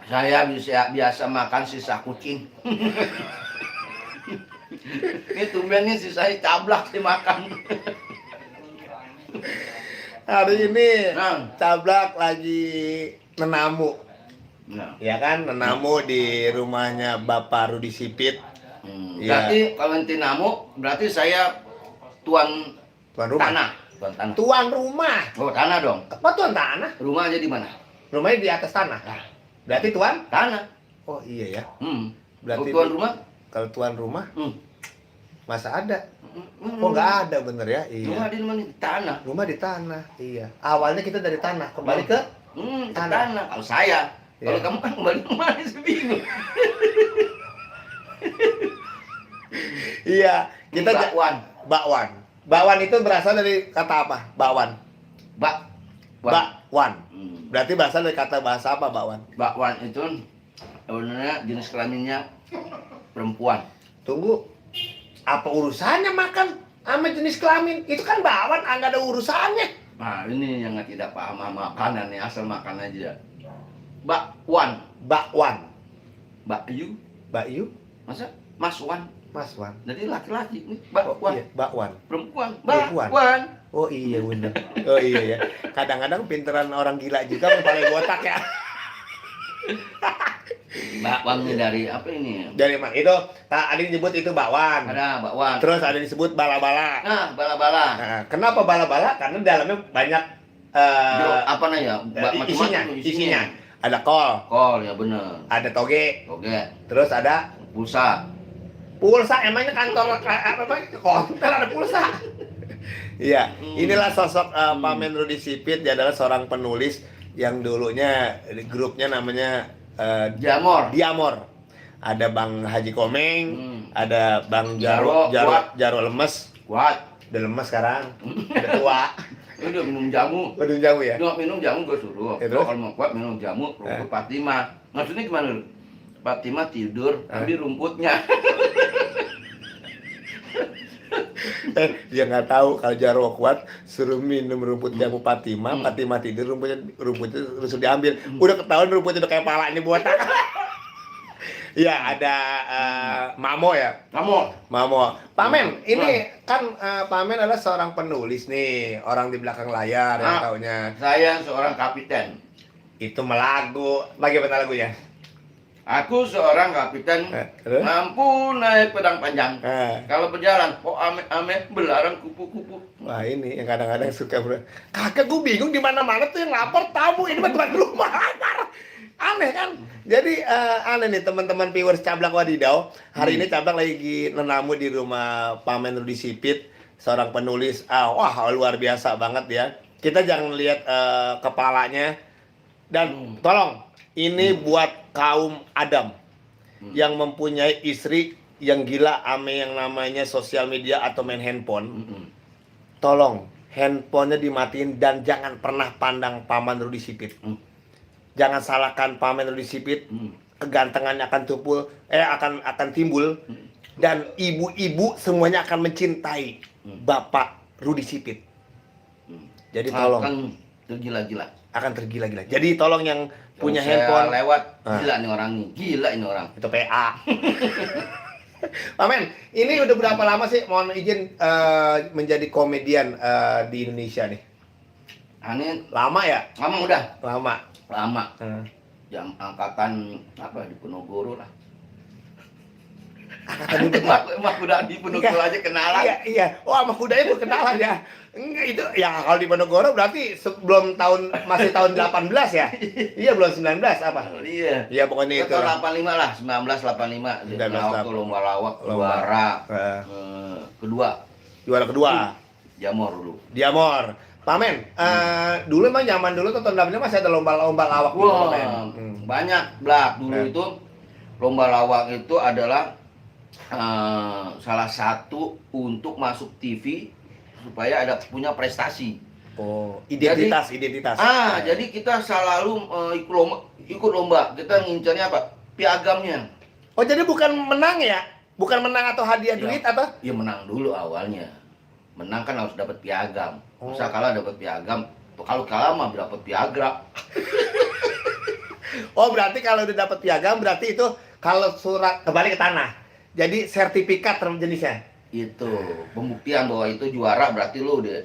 Saya biasa makan sisa kucing. Ini tumben nih sisa cablak dimakan. Hari ini Nah. Cablak lagi nenamu. Nah. Ya kan, nenamu di rumahnya Bapak Rudi Sipit. Ya. Berarti kalau nanti namu, berarti saya tuan Tuan rumah. tanah. Tuan tanah. Tuan rumah. Oh, tanah dong. Apa tuan tanah? Rumahnya di mana? Rumahnya di atas tanah. Nah, Berarti tuan? tanah. Oh iya ya. Berarti Berarti tuan rumah? Kalau tuan rumah masa ada? Hmm. Oh nggak ada bener ya? Iya. Rumah di mana? Di tanah. Rumah di tanah. Iya. Awalnya kita dari tanah kembali ke tanah. Kalau saya, kalau Iya. kamu kan kembali ke mana sih bingung. Iya. Kita bakwan. Bakwan. Bakwan itu berasal dari kata apa? Bakwan. Bakwan. Berarti berasal dari kata bahasa apa bakwan? Bakwan itu sebenarnya jenis kelaminnya perempuan. Tunggu. Apa urusannya makan sama jenis kelamin? Itu kan bakwan, nggak ada urusannya. Nah, ini yang tidak paham sama makanan nih, asal makan aja. Bakwan. Bakwan. Bakyu. Bakyu. Masa? Maswan. Maswan. Jadi laki-laki nih, bakwan. Oh, iya. Bakwan. Perempuan. Perempuan. Bakwan. Oh iya bener. Oh iya ya. Kadang-kadang pinteran orang gila juga paling botak ya. Bakwannya dari apa ini? Dari mana? Itu ada yang nyebut itu bakwan. Ada bakwan. Terus ada yang disebut bala-bala. Nah, bala-bala. Nah, kenapa bala-bala? Karena dalamnya banyak apa namanya? Isinya. Ada kol. Kol ya bener. Ada toge. Toge. Terus ada Pulsa. Pulsa. Emangnya kantor apa? Konter ada pulsa. Iya, inilah sosok Pamen Rudi Sipit. Dia adalah seorang penulis yang dulunya grupnya namanya Diamor. Ada Bang Haji Komeng, ada Bang Jaro Lemes. Kuat. Udah lemes sekarang, udah tua. Udah minum jamu. Udah jamu ya? Udah minum jamu gue suruh. Kalau mau kuat minum jamu, rumput Fatimah. Maksudnya gimana? Fatimah tidur ambil rumputnya. Dia nggak tahu kalau Jarwo kuat suruh minum rumput jamu Fatimah, Fatimah tidur rumputnya terus diambil. Udah ketahuan rumputnya udah kayak palanya botak. Iya, ada Mamo ya. Mamo. Pamen, ini kan Pamen adalah seorang penulis nih, orang di belakang layar yang taunya. Saya seorang kapiten. Itu melagu. Bagaimana lagunya? Aku seorang kapiten mampu naik pedang panjang. Kalau berjalan, ame belarang kupu-kupu. Wah ini yang kadang-kadang suka kakak gue bingung di mana-mana tuh yang lapor tamu ini bukan rumah lapar. Aneh kan? Jadi aneh nih teman-teman viewers Cablak Wadidau. Hari ini Cablak lagi nenamu di rumah Pamen Rudi Sipit, seorang penulis. Wah luar biasa banget ya. Kita jangan lihat kepalanya dan tolong. Ini buat kaum Adam yang mempunyai istri yang gila ame yang namanya sosial media atau main handphone. Tolong handphonenya dimatiin dan jangan pernah pandang Paman Rudi Sipit. Jangan salahkan Paman Rudi Sipit. Kegantengannya akan akan timbul dan ibu-ibu semuanya akan mencintai Bapak Rudi Sipit. Jadi tolong akan tergila-gila. Jadi tolong yang punya handphone lewat gila nih orang nih. Gila ini orang. Itu PA. Pamen, ini udah berapa lama sih mohon izin menjadi komedian di Indonesia nih? Aneh Lama ya? Lama. Jam angkatan apa di Ponorogo lah. Angkatan itu Mah udah di Ponorogo aja kenalan. Iya. Oh, sama kudanya tuh kenalan ya. Enggak itu ya kalau di Ponorogo berarti sebelum masih tahun 18 ya? Iya, belum 19 apa? Iya. Iya pokoknya itu. Tahun 85 lah, 1985. Waktu lomba lawak juara kedua. Diamor dulu. Pamen, dulu emang zaman dulu tuh tahun 85 masih ada lomba-lomba lawak gitu, Pamen. Banyak, Blak. Dulu itu lomba lawak itu adalah salah satu untuk masuk TV supaya punya prestasi. Oh, identitas. Jadi kita selalu ikut lomba. Kita ngincernya apa? Piagamnya. Oh, jadi bukan menang ya? Bukan menang atau hadiah duit atau? Iya, menang dulu awalnya. Menang kan harus dapat piagam. Masa kalah dapat piagam. Kalau kalah mah dapat piagra. Oh, berarti kalau udah dapat piagam berarti itu kalau surat kembali ke tanah. Jadi sertifikat term jenisnya. Itu pembuktian bahwa itu juara, berarti lu udah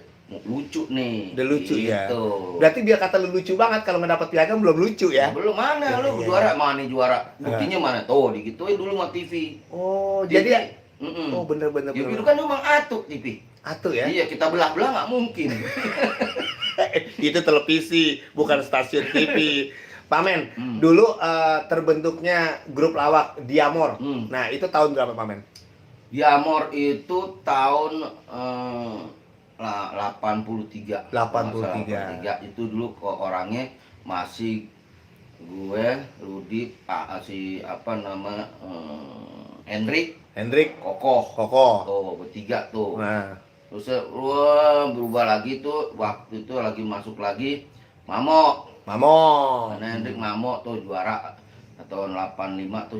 lucu nih. Udah lucu ya. Gitu. Berarti biar kata lu lucu banget kalau nggak dapat piagam belum lucu ya. Ya, belum mana lu Iya. juara, mana juara. Buktinya mana? Tuh, digituin dulu sama TV. Oh, jadi Mm-mm. oh bener-bener. TV itu kan cuma atu TV. Atuh ya. Iya, kita belah-belah nggak mungkin. Itu televisi, bukan stasiun TV. Pak Men, Hmm. dulu terbentuknya grup lawak Diamor. Hmm. Nah, itu tahun berapa Pak Men? Diamor itu tahun 83. 83. Itu dulu kok orangnya masih gue, Rudi, Pak si apa nama Hendrik, Kokoh. Kokoh. Tuh, bertiga tuh. Nah, Terus wah, berubah lagi tuh, waktu itu lagi masuk lagi Mamo. Mamo. Karena Hendrik Mamo tuh juara tahun 85 tuh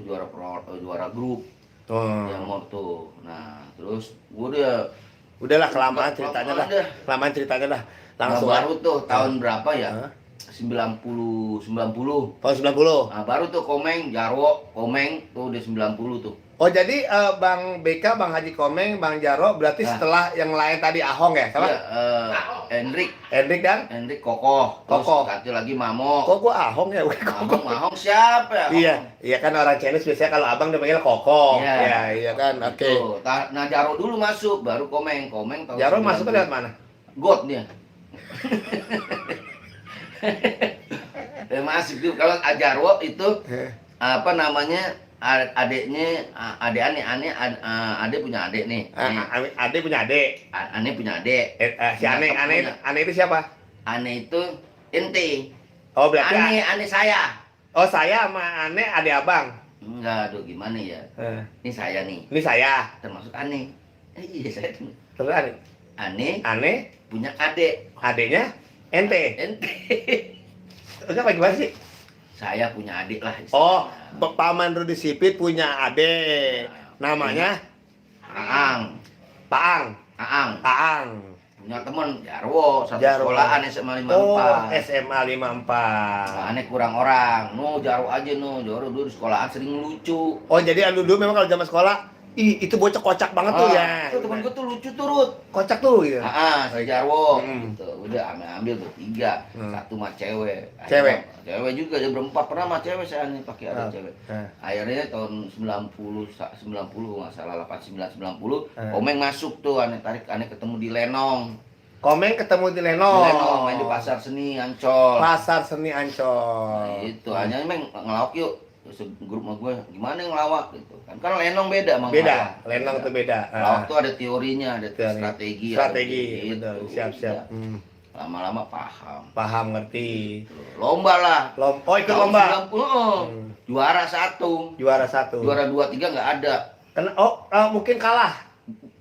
juara grup Tuh. Diamor tuh. Nah, terus gue Udahlah kelamaan ceritanya dah. Udah. Kelamaan ceritanya dah. Langsung Langsung baru tuh tahun berapa ya? Hah? 90. Tahun 90. Nah, baru tuh Komeng, Jarwo, Komeng tuh udah 90 tuh. Oh, jadi Bang BK, Bang Haji Komeng, Bang Jaro berarti Nah. setelah yang lain tadi Ahong ya? Sama? Iya, Hendrik, Hendrik dan Kokoh, terus Kokoh. satu lagi Mamo. kok gua Ahong ya? Mahong siapa ya? Iya, iya kan orang Chinese biasanya kalau abang dipanggil Koko. Iya. Iya, iya kan. Oke. Tuh, nah Jaro dulu masuk, baru Komeng tahun Jaro 90. masuknya lewat mana? God dia. Masuk tuh kalau Jarwo itu apa namanya adeknya adek ade punya adek nih. Ade punya adik. Ane punya adek. Si Ane, Ane itu siapa? Ane itu ente. Oh, berarti Ane saya. Oh, saya sama Ane adik abang. Enggak, aduh gimana ya? Ini saya nih, Ini saya. termasuk Ane. Iya saya tuh. Terus Ane Ane, punya adek. adiknya ente. Ente. Enggak apa gimana sih? Saya punya adik lah. Oh, istilahnya. Paman Rudi Sipit punya adik. Namanya Aang. Paang. Aang. Paang. Punya temen Jarwo, satu Jarwo. sekolahan SMA 54. Oh, SMA 54. Nah, aneh kurang orang. No, Jarwo aja no. Jarwo dulu di sekolahan sering lucu. Oh, jadi dulu memang kalau zaman sekolah, itu bocah kocak banget tuh ya. Tuh temen gue tuh lucu tuh, Rut. Kocak tuh gitu. Si Jarwo. Hmm. Gitu. Udah ambil tuh 3. Hmm. Satu mah cewek. Cewek? Cewek juga, dia berempat pernah sama cewek saya nih pakai ada cewek. Nah. Akhirnya tahun 90 nggak salah 89 90 Hmm. Komeng masuk tuh, aneh tarik, aneh ketemu di Lenong. Komeng ketemu di Di Lenong. Lenong main di Pasar Seni Ancol. Pasar Seni Nah, Ancol. itu hanya emang ngelawak yuk. Terus grup sama gue gimana ngelawak gitu kan Lenong beda sama Beda, ngelawak. Lenong tuh beda. Ngelawak tuh ada teorinya, ada Teori. strategi. Strategi, ada betul. gitu. Siap-siap. Udah, lama-lama paham. Paham, ngerti. Lomba lah. Oh, ikut Tahun lomba. 90, juara 1. Juara 1. Juara 2, 3 nggak ada. Mungkin kalah.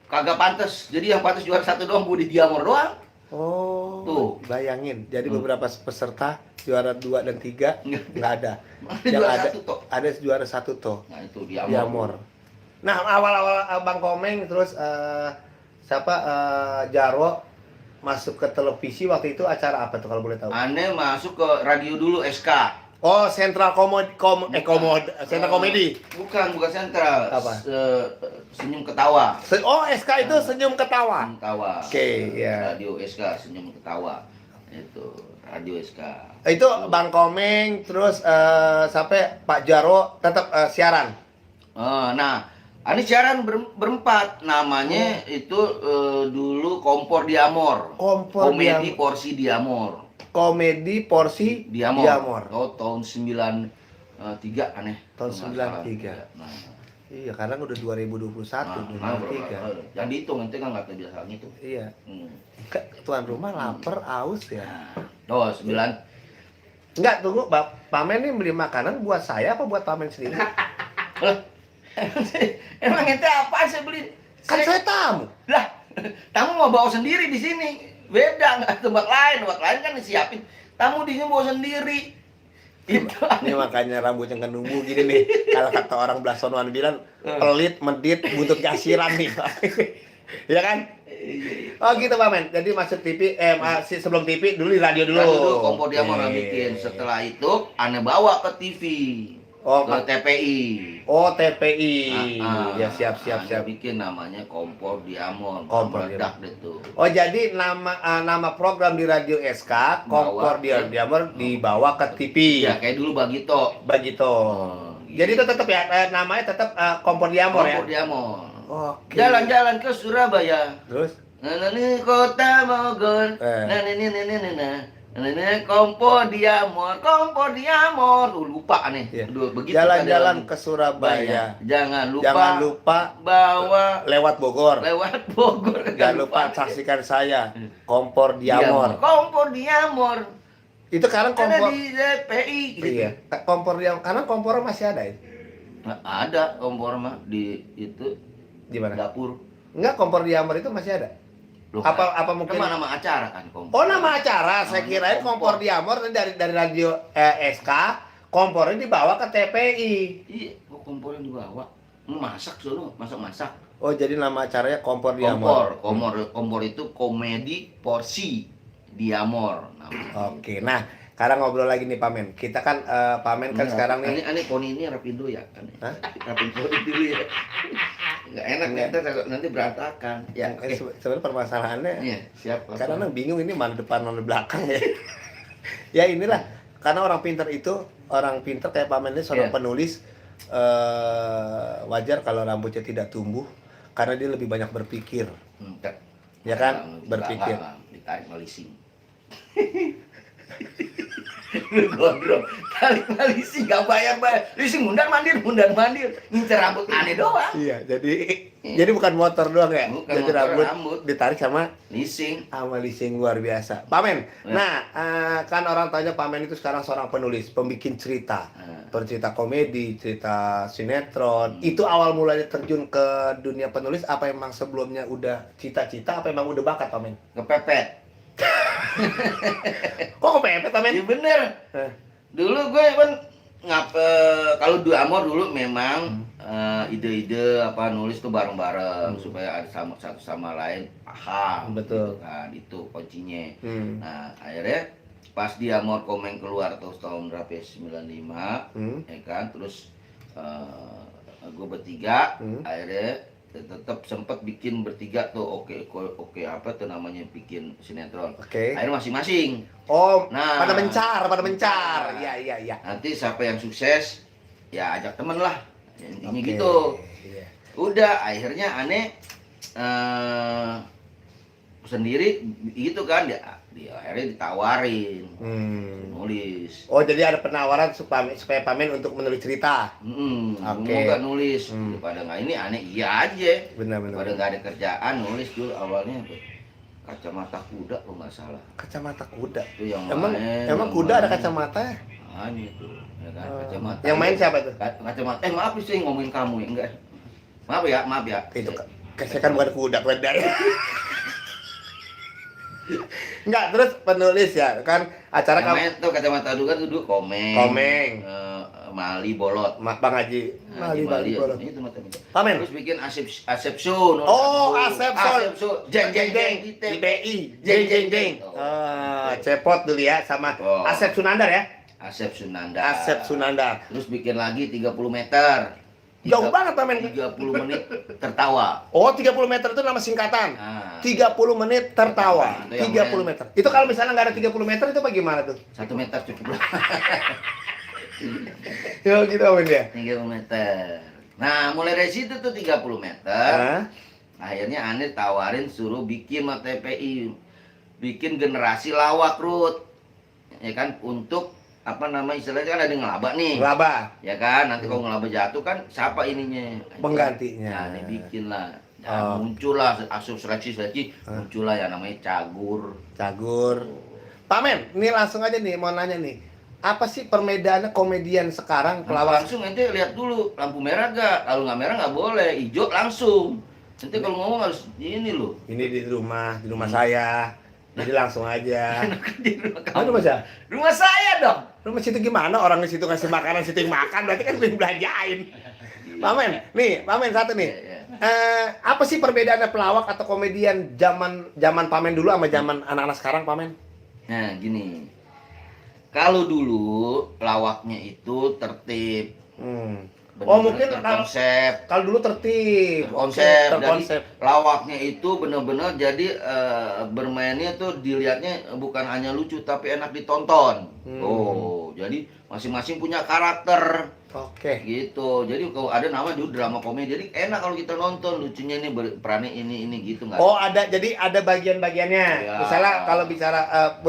Kagak pantas. Jadi yang pantas juara 1 doang, gue di Diamor doang. Oh, Tuh. bayangin. Jadi beberapa peserta juara 2 dan 3 nggak ada. Ada Yang juara ada 1 toh. ada juara 1 toh. Nah, itu Diamor. Diamor. Nah, awal-awal Bang Komeng terus Jarwo masuk ke televisi waktu itu acara apa tuh kalau boleh tahu? Aneh masuk ke radio dulu SK. Oh, Sentral Sentral Komedi. Bukan sentral. Apa? Senyum ketawa. Oh, SK itu senyum ketawa. Senyum ketawa. Oke, ya. Radio SK senyum ketawa. Itu radio SK. Itu Bang Komeng terus sampai Pak Jarwo tetap siaran. Nah, ini siaran berempat. Namanya itu dulu Kompor Diamor. Kompor Komedi Diamor. Porsi Diamor. Komedi Porsi Diamor. Oh, tahun 93 aneh. Tahun Kalau nggak 93. salah. Nah, Iya, karena udah 2021, 2023. Jangan dihitung, nanti kan nggak kebiasaan itu. Iya. Hmm. Tuan rumah lapar, aus ya. Nah, 9. Enggak, tunggu, Pamen nih beli makanan buat saya apa buat Pamen sendiri? Emang ente apa saya beli? Kan saya tamu. Lah, tamu mau bawa sendiri di sini. Beda nggak tempat lain kan disiapin. Tamu di sini bawa sendiri. Itu. Ini makanya rambutnya nggak nunggu gini nih. Kalau kata orang Blasonoan bilang, pelit, medit, buntut kasiran nih. Ya kan? Oh gitu Pak Men. Jadi masuk TV, sebelum TV dulu di radio dulu. Radio dulu Kompor Diamor Oke. yang bikin. Setelah itu aneh bawa ke TV. Oh, Ke TPI. Oh TPI. Ya siap. Aneh bikin namanya Kompor Diamor. Kompor Meledak deh tuh. Oh jadi nama program di Radio SK Kompor Diamor dibawa ke TV. Ya kayak dulu Bagito. Begitu. Jadi itu tetap ya namanya tetap Kompor Diamor ya. Kompor Diamor. Oke. Jalan-jalan ke Surabaya. Terus? Ini kota Bogor. Ini Kompor Diamor. Lupa nih. Iya. Begitu Jalan-jalan kan ke Surabaya. Jangan Jangan lupa bawa lewat Bogor. Bogor. Jangan lupa saksikan saya Kompor Diamor. Kompor Diamor. Itu sekarang Ada kompor. di DPI. Gitu. Iya. Kompor Diamor. Karena kompor masih ada ya. Nah, ada kompor mah di itu Di mana? dapur. Enggak, Kompor Diamor itu masih ada. Loh, Apa mungkin? nama acara kan kompor. Oh nama acara. Saya Namanya kirain Kompor Diamor dari radio SK. Kompornya dibawa ke TPI. Iya, kok kompornya dibawa? Masak sono, masak. Oh jadi nama acaranya Kompor Diamor. Kompor itu komedi porsi Diamor namanya. Oke, nah sekarang ngobrol lagi nih Pak Men. Kita kan Pak Men kan sekarang nih. Aneh poni ini rapin dulu ya kan. Hah? Rapin poni dulu ya. Enggak enak nanti berantakan. Ya, oke. Sebenarnya permasalahannya. Iya, siap. Karena orang bingung ini mana depan mana belakang ya. Ya inilah karena orang pinter kayak Pak Men ini seorang Iya. penulis wajar kalau rambutnya tidak tumbuh karena dia lebih banyak berpikir. Ya kan? Berpikir. Ditarik melising. Lu gondrong, tarik melising gak bayar. Leasing mundar mandir, ngincer rambut aneh doang. Iya, jadi bukan motor doang ya. Bukan jadi motor, rambut ditarik sama leasing. leasing luar biasa. Pak Men, Ya. nah kan orang tanya Pak Men itu sekarang seorang penulis, pembikin cerita. Cerita komedi, cerita sinetron. Itu awal mulanya terjun ke dunia penulis apa emang sebelumnya udah cita-cita apa emang udah bakat Pak Men? Kepepet. Kok kepepet Pak Men? Iya bener. Dulu gue kan kalau Diamor dulu memang ide-ide apa nulis tuh bareng-bareng supaya ada satu sama lain paham. Betul. Gitu kan itu kuncinya. Nah, akhirnya pas Diamor Komeng keluar tahun berapa ya? 95 ya kan terus gue bertiga akhirnya tetap sempat bikin bertiga tuh oke apa tuh namanya bikin sinetron. Oke. Akhirnya masing-masing. Oh, Nah, pada mencar. Iya. Nanti siapa yang sukses ya ajak temen lah. Intinya Oke, gitu. iya. Udah akhirnya aneh sendiri gitu kan dia akhirnya ditawarin nulis. Oh, jadi ada penawaran supaya Pak Men untuk menulis cerita. Oke. Mau nggak nulis daripada nggak ini aneh iya aja. Benar. Pada nggak ada kerjaan nulis dulu awalnya apa? Kacamata kuda kalau nggak salah. Kacamata kuda. Itu yang Emang kuda ada kacamata ya? Hanya tuh, ya kan kacamata. Yang main siapa tuh? Kacamata. Maaf sih ngomongin kamu ya enggak. Maaf ya. Itu saya kan bukan kuda keledai. Enggak, terus penulis ya kan acara kamu. Main tuh kacamata dulu kan dulu Komeng. Mali Bolot. Bang Haji. Mali Bolot. Itu mata. Pak Men. Terus bikin Asep Sun. Oh, Asep Sun. Jeng di TPI. Jeng. Cepot dulu ya sama Asep Sunandar ya. Asep Sunandar. Terus bikin lagi 30 meter. Jauh banget Pak Men. 30 menit tertawa. Oh, 30 meter itu nama singkatan. 30 menit tertawa. 30 meter. Itu kalau misalnya nggak ada 30 meter itu bagaimana tuh? 1 meter cukup lah. Ya gitu Pak Men ya. 30 meter. Nah, mulai dari situ tuh 30 meter. Akhirnya aneh tawarin suruh bikin sama TPI. Bikin generasi lawak Rut. Ya kan untuk apa nama istilahnya kan ada ngelaba nih. Ngelaba. Ya kan, nanti kalau ngelaba jatuh kan siapa ininya? Penggantinya. Nah, ini bikin lah. Nah, muncullah asup seleksi muncullah yang namanya Cagur. Pak Men, ini langsung aja nih mau nanya nih. Apa sih perbedaannya komedian sekarang pelawak? Langsung nanti lihat dulu lampu merah gak? Kalau nggak merah nggak boleh, hijau langsung. Nanti kalau ngomong harus ini loh. Ini di rumah saya. Jadi langsung aja. Di rumah kamu. Rumah saya? Rumah saya dong. Rumah situ gimana? Orang di situ ngasih makanan, situ yang makan, berarti kan gue yang belanjain. Pak Men, nih, Pak Men satu nih. Apa sih perbedaannya pelawak atau komedian zaman Pamen dulu sama zaman anak-anak sekarang, Pamen? Nah, gini. Kalau dulu pelawaknya itu tertib. Oh, mungkin konsep. Kalau dulu tertib, Terkonsep. Jadi lawaknya itu benar-benar jadi bermainnya tuh dilihatnya bukan hanya lucu tapi enak ditonton. Oh, jadi masing-masing punya karakter. Oke. Gitu. Jadi kalau ada nama dulu drama komedi, jadi enak kalau kita nonton, lucunya ini perannya ini gitu nggak? Oh, jadi ada bagian-bagiannya. Ya. Misalnya kalau bicara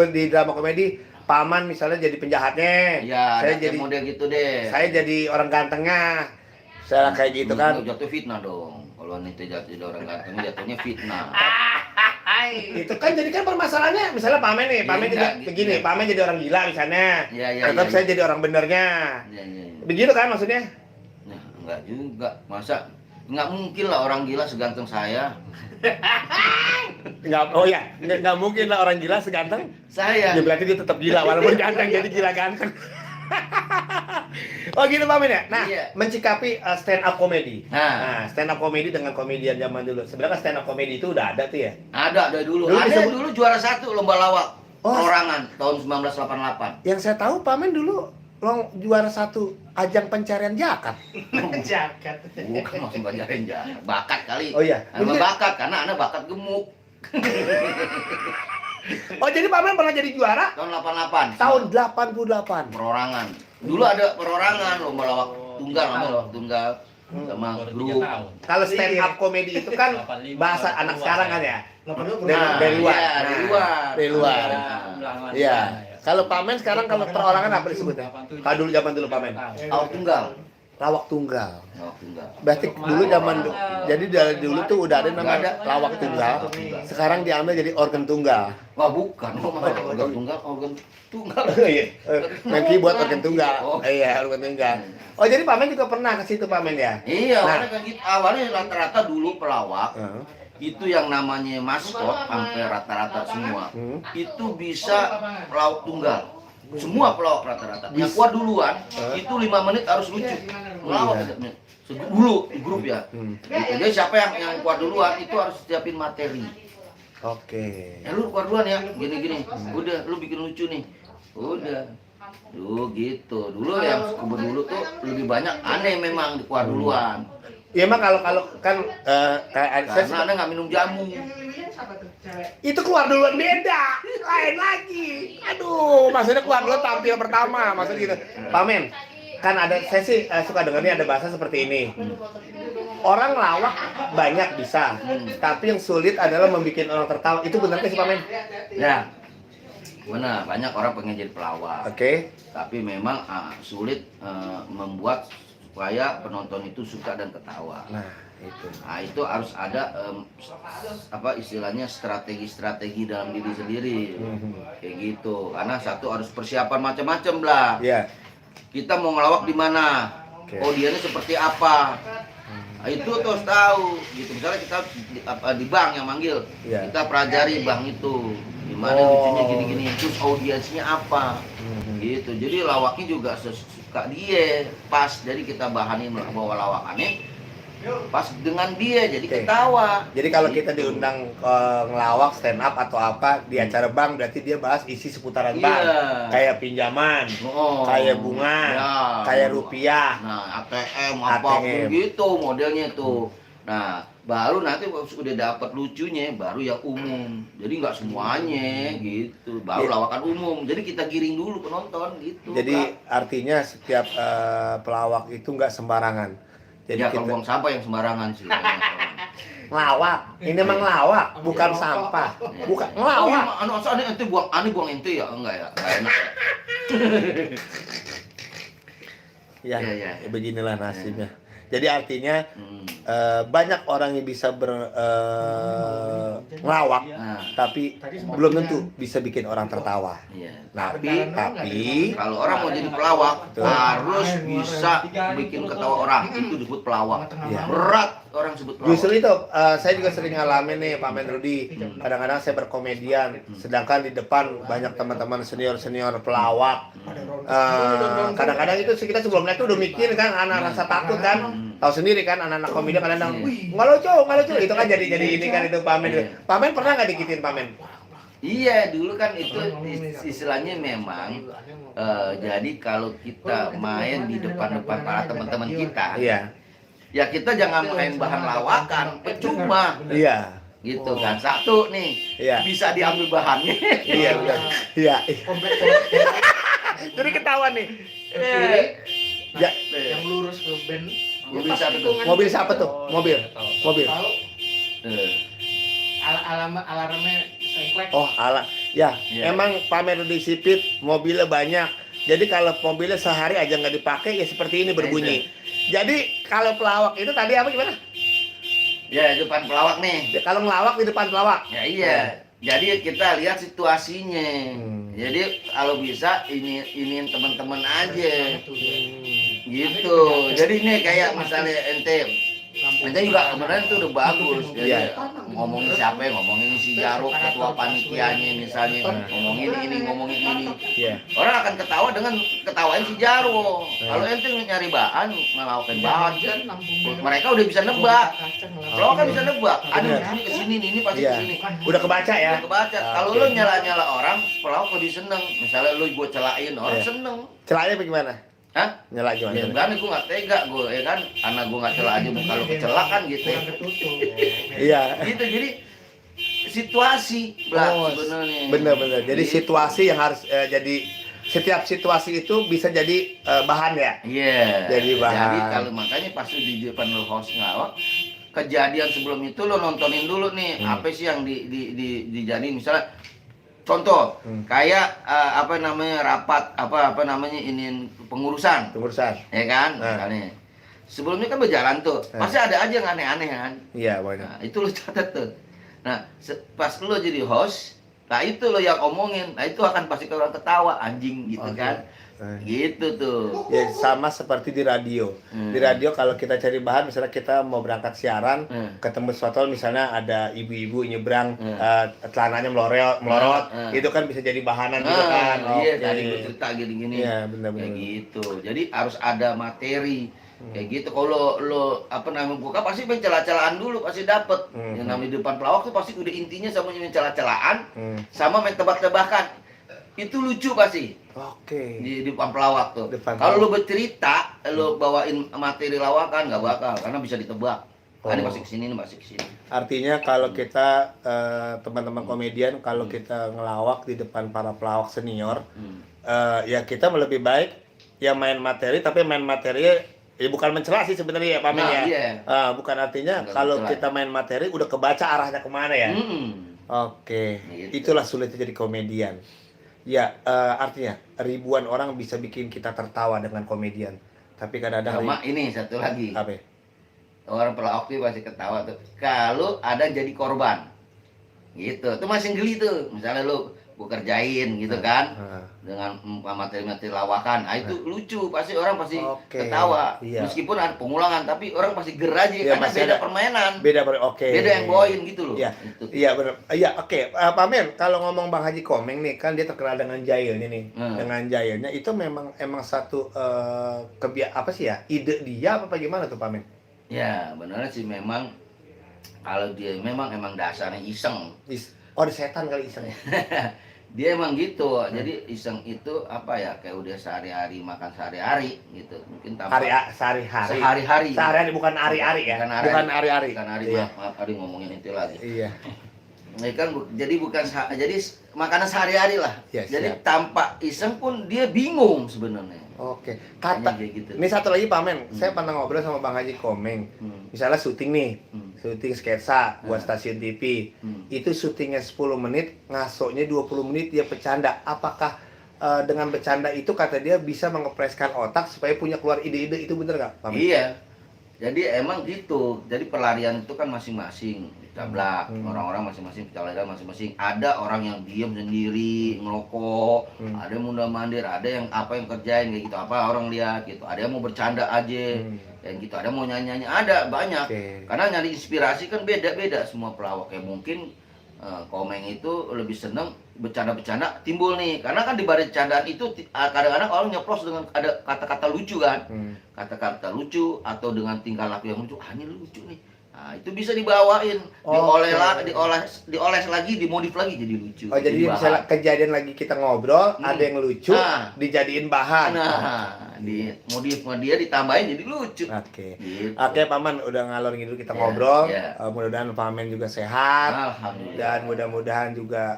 di drama komedi, Paman misalnya jadi penjahatnya. Ya, saya ada jadi model gitu deh. Saya jadi orang gantengnya. Saya kayak gitu kan. Jatuh fitnah dong. Kalau nanti jadi orang ganteng jatuhnya fitnah. Itu kan jadi kan permasalahannya, misalnya Pamen nih, Pamen Ya, jadi enggak, begini, ya. Pamen jadi orang gila misalnya. Ya, Tetap saya ya. jadi orang benernya. Ya. Begitu kan maksudnya? Nah, enggak juga. Masa enggak mungkin lah orang gila seganteng saya. Nggak mungkin lah orang gila seganteng. Saya. Ya berarti dia tetap gila walaupun ganteng, jadi gila ganteng. Oh gitu Pamen ya? Nah, Iya. mencikapi stand up comedy. Nah. Stand up comedy dengan komedian zaman dulu. Sebenarnya stand up comedy itu udah ada tuh ya? Ada dari dulu. Dulu Ada disebut- dulu juara 1 lomba lawak. Oh. Perorangan tahun 1988. Yang saya tahu Pamen dulu juara 1 ajang pencarian jakat. Jakat. Bukan masih bajarin bakat kali. Oh iya. Anak bakat karena anak bakat gemuk. Oh jadi Pamen pernah jadi juara Tahun 88. tahun 88. Perorangan. Dulu ada perorangan lomba lawak tunggal, namanya lawak tunggal sama grup. Kalau stand up comedy itu kan bahasa anak sekarang kan ya? Nah, Dari luar. iya, Nah, dari luar. Iya. Kalau Pamen sekarang kalau perorangan apa disebutnya? Kalau dulu zaman dulu Pamen. Lawak tunggal. Lawak tunggal. Lawak tunggal. Berarti dulu zaman jadi dari dulu tuh udah ada nama Udah ada. lawak tunggal. Sekarang diambil jadi organ tunggal. Wah, bukan. Organ tunggal, organ tunggal. Iya. Main keyboard organ tunggal. Oh. Iya, organ tunggal. Oh, jadi Pamen juga pernah ke situ Pamen ya? Iya, Nah. awalnya kayak gitu. Awalnya rata-rata dulu pelawak itu yang namanya maskot sampai rata-rata semua itu bisa pelawak tunggal. Semua pelawak rata-rata. Yang kuat duluan itu 5 menit harus lucu. Melawak dulu di grup ya. Gitu. Jadi siapa yang kuat duluan itu harus siapin materi. Oke. Ya lu keluar duluan ya, gini-gini. Udah, lu bikin lucu nih. Udah. Duh gitu. Dulu yang kubur dulu tuh lebih banyak aneh memang keluar duluan. Ya emang kalau kan kayak saya Karena aneh nggak minum jamu. itu keluar duluan beda, lain lagi. Aduh, maksudnya keluar duluan tampil pertama, maksudnya gitu. Pamen, kan ada saya sih suka dengarnya ada bahasa seperti ini. Orang lawak banyak bisa, tapi yang sulit adalah membuat orang tertawa. Itu benar sih Pamen? Ya. Benar, banyak orang pengen jadi pelawak. Oke. Tapi memang sulit membuat supaya penonton itu suka dan ketawa. Nah, itu. Nah, itu harus ada apa istilahnya strategi-strategi dalam diri sendiri. Kayak gitu. Karena satu harus persiapan macam-macam lah. Iya. Kita mau ngelawak di mana? Oke. Audiennya seperti apa? Nah, itu tuh harus tahu. Gitu. Misalnya kita di bank yang manggil, Iya. kita pelajari bank itu. Gimana Oh. lucunya gini-gini, terus audiensnya apa? Gitu. Jadi lawaknya juga suka dia pas. Jadi kita bahanin bawa lawakannya pas dengan dia, jadi Oke. ketawa. Jadi kalau Gitu. kita diundang ngelawak stand up atau apa di acara bank, berarti dia bahas isi seputaran Iya. bank, kayak pinjaman, Oh. kayak bunga, Ya. kayak rupiah. Nah, ATM apapun gitu modelnya tuh. Nah, baru nanti udah dapat lucunya, baru yang umum. Jadi nggak semuanya gitu. Baru Iya. lawakan umum. Jadi kita giring dulu penonton gitu. Jadi Kak. artinya setiap pelawak itu nggak sembarangan. Jadi Ya kalau kita buang sampah yang sembarangan sih. ngelawak, ini emang ngelawak, bukan sampah, bukan ngelawak. Anu ente buang ente ya enggak ya? Enggak enak ya. Ya, Iya, iya. beginilah nasibnya. Jadi artinya Hmm. banyak orang yang bisa ngelawak, Nah, tapi belum tentu bisa bikin orang tertawa. iya. Tapi Kalau orang mau jadi pelawak Betul. harus bisa bikin ketawa orang. Itu disebut pelawak. Iya. Berat orang sebut pelawak. Justru itu saya juga sering ngalamin nih Pak Men Rudi. Kadang-kadang saya berkomedian, sedangkan di depan banyak teman-teman senior-senior pelawak. Kadang-kadang itu kita sebelumnya tuh udah mikir kan, anak rasa takut kan. Tahu sendiri kan anak-anak komedian kadang-kadang, wih nggak lucu, itu kan jadi ini kan itu Pamen. Pamen pernah nggak dikitin Pamen? Iya, dulu kan itu istilahnya memang jadi kalau kita main di depan-depan para teman-teman kita, Iya. ya kita jangan main bahan lawakan, percuma. Iya. Gitu kan. Satu nih, Iya. bisa diambil bahannya. Iya, benar. Iya. Jadi ketahuan nih. Ya, Yang lurus ke band. Mobil siapa tuh? mobil siapa tuh? Mobil. Tahu Eh, alarmnya sengklek. Oh, ala. Ya, Iya. emang Pamer disipit, mobilnya banyak. Jadi kalau mobilnya sehari aja nggak dipakai ya seperti ini berbunyi. Jadi kalau pelawak itu tadi apa gimana? Ya, depan pelawak nih. Ya, kalau ngelawak di depan pelawak. Ya iya. Jadi kita lihat situasinya. Jadi kalau bisa ini teman-teman aja. Gitu. Jadi ini kayak misalnya ente juga kemarin tuh udah bagus. Jadi Iya. ngomongin siapa ya? Ngomongin si Jaruk, ketua panitianya misalnya. Ngomongin ini. Iya. Orang akan ketawa dengan ketawain si Jaruk. Kalau ente nyari bahan, ngelawain bahan, mereka udah bisa nebak. Kalau kan bisa nebak, ada Bener. kesini nih, ini pasti Iya. kesini. Udah kebaca ya? Udah kebaca. Kalau Oke. lu nyala-nyala orang, pelawak lebih seneng. Misalnya lu gue celain, orang Iya. seneng. Celahnya bagaimana? Hah? Nyala Ya gimana? enggak nih, gue gak tega gue, ya kan? Karena gue gak celah aja, kalau kecelak kan gitu. Iya. Gitu, jadi situasi lah Oh, sebenarnya. Bener-bener. Jadi Gitu. situasi yang harus jadi setiap situasi itu bisa jadi bahan ya. Iya. Jadi bahan. Jadi kalau makanya pas lu di depan lu host ngelawak, kejadian sebelum itu lo nontonin dulu nih, apa sih yang dijadiin, misalnya contoh kayak apa namanya rapat apa namanya ini pengurusan, ya kan? Misalnya sebelumnya kan berjalan tuh, pasti ada aja yang aneh-aneh kan. Iya, banyak. Nah, itu lo catat tuh. Nah, pas lo jadi host, nah itu lo yang omongin, nah itu akan pasti orang ketawa anjing gitu kan. Gitu tuh. Ya sama seperti di radio. Di radio kalau kita cari bahan, misalnya kita mau berangkat siaran, ketemu sesuatu misalnya ada ibu-ibu nyebrang celananya melorot, itu kan bisa jadi bahanan juga kan. Iya, Oke. tadi gue cerita gini-gini. Iya, benar-benar. Kayak gitu. Jadi harus ada materi. Kayak gitu. Kalau lo apa namanya buka pasti main celah-celahan dulu pasti dapet. Yang namanya di depan pelawak tuh pasti udah intinya sama main celah-celahan sama main tebak-tebakan. Itu lucu pasti. Oke. Di depan pelawak tuh. Depan Kalau pelawak. lu bercerita, lu bawain materi lawakan nggak bakal karena bisa ditebak. Ini pasti kesini, ini pasti kesini. Artinya kalau kita teman-teman komedian kalau kita ngelawak di depan para pelawak senior, ya kita lebih baik ya main materi, tapi main materinya ya bukan mencela sih sebenarnya ya Pak Men ya. Iya. Bukan artinya Bukan kalau mencela. kita main materi udah kebaca arahnya kemana ya. Oke, Gitu. itulah sulitnya jadi komedian. Ya, artinya ribuan orang bisa bikin kita tertawa dengan komedian. Tapi kadang-kadang Sama ini satu lagi. apa ya? Orang pelawak tuh pasti ketawa tuh. Kalau ada jadi korban. Gitu. Itu masih geli tuh. Misalnya lu gua kerjain gitu kan. Dengan materi-materi lawakan. Nah, itu lucu. Pasti orang pasti Oke, ketawa. iya. Meskipun ada pengulangan, tapi orang pasti ger aja Iya, karena masih beda ada- permainan. Oke. Beda yang bawain gitu loh. Iya, Gitu. iya benar. Iya, oke. Pak Men, kalau ngomong Bang Haji Komeng nih, kan dia terkenal dengan jailnya nih. Dengan jailnya itu emang satu apa sih ya? Ide dia apa gimana tuh Pak Men? Ya, benar sih memang kalau dia memang dasarnya iseng. Oh, ada setan kali iseng. Dia emang gitu. Jadi iseng itu apa ya? Kayak udah sehari-hari makan sehari-hari gitu. Mungkin tanpa Sehari-hari. sehari-hari. Sehari-hari bukan hari-hari ya. Bukan hari-hari. Bukan hari, Iya. maaf Ari ngomongin itu lagi. Iya. Ini kan jadi bukan jadi makanan sehari-hari lah. Ya, Jadi siap. tanpa iseng pun dia bingung sebenarnya. Oke. Hanya Kata kayak gitu. ini satu lagi Pak Men, saya pernah ngobrol sama Bang Haji Komeng. Misalnya syuting nih. Syuting sketsa buat stasiun TV. Itu syutingnya 10 menit, ngasoknya 20 menit dia bercanda. Apakah dengan bercanda itu kata dia bisa mengepreskan otak supaya punya keluar ide-ide, itu bener nggak Pak Men? Iya. Jadi emang gitu. Jadi pelarian itu kan masing-masing. Cablak. Orang-orang masing-masing pelarian masing-masing. Ada orang yang diem sendiri, ngerokok. Ada yang mundar-mandir. Ada yang apa yang kerjain kayak gitu. Apa orang lihat gitu. Ada yang mau bercanda aja. Kayak gitu. Ada yang mau nyanyi-nyanyi. Ada banyak. Karena nyari inspirasi kan beda-beda semua pelawak. Kayak mungkin Komeng itu lebih seneng bercanda-bercanda timbul nih, karena kan di balik candaan itu kadang-kadang orang nyeplos dengan ada kata-kata lucu kan, kata-kata lucu atau dengan tingkah laku yang lucu, ini lucu nih. Nah, itu bisa dibawain, dioles lagi, dimodif lagi jadi lucu. Oh, jadi misalnya kejadian lagi kita ngobrol, ada yang lucu, dijadiin bahan. Nah, di modif sama dia ditambahin jadi lucu. Oke. Gitu. Oke, Paman, udah ngalor ngidul kita ngobrol. Mudah-mudahan Paman juga sehat. Alhamdulillah. Dan mudah-mudahan juga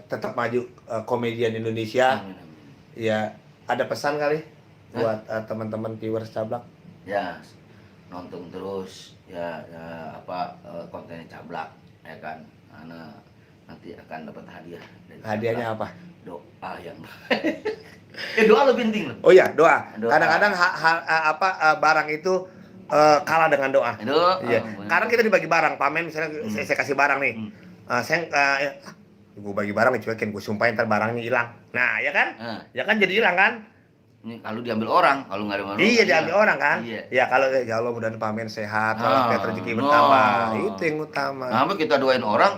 tetap maju komedian Indonesia. Amin. Ya, ada pesan kali buat teman-teman viewers Cablak? Ya, nonton terus kontennya Cablak, ya kan. Karena nanti akan dapat hadiah. Hadiahnya apa? Doa yang doa lebih penting loh. Oh iya, doa. Kadang-kadang barang itu kalah dengan doa. Iya. Karena kita dibagi barang, Pamen misalnya saya kasih barang nih. Gue bagi barang dicuekin, gue sumpahin ntar barangnya hilang. Nah, ya kan? Ya kan jadi hilang kan? Ini kalau diambil orang, kalau nggak ada orang. Iya, diambil orang kan? Iya. Ya kalau ya Allah mudah-mudahan Pamen sehat, kalau rezeki bertambah. Itu yang utama. Nah, kita doain orang,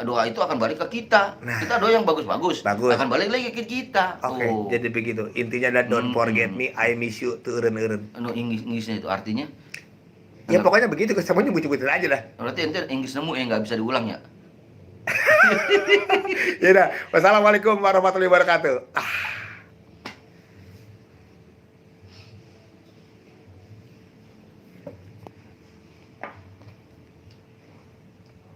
doa itu akan balik ke kita. Nah, kita doa yang bagus-bagus, akan balik lagi ke kita. Oke, jadi begitu. Intinya adalah don't forget me, I miss you, tuh eureun. Inggrisnya itu artinya? Ya pokoknya begitu, semuanya nyebut-nyebutin aja lah. Berarti ente Inggris nemu nggak bisa diulang ya? Ya udah, wassalamualaikum warahmatullahi wabarakatuh.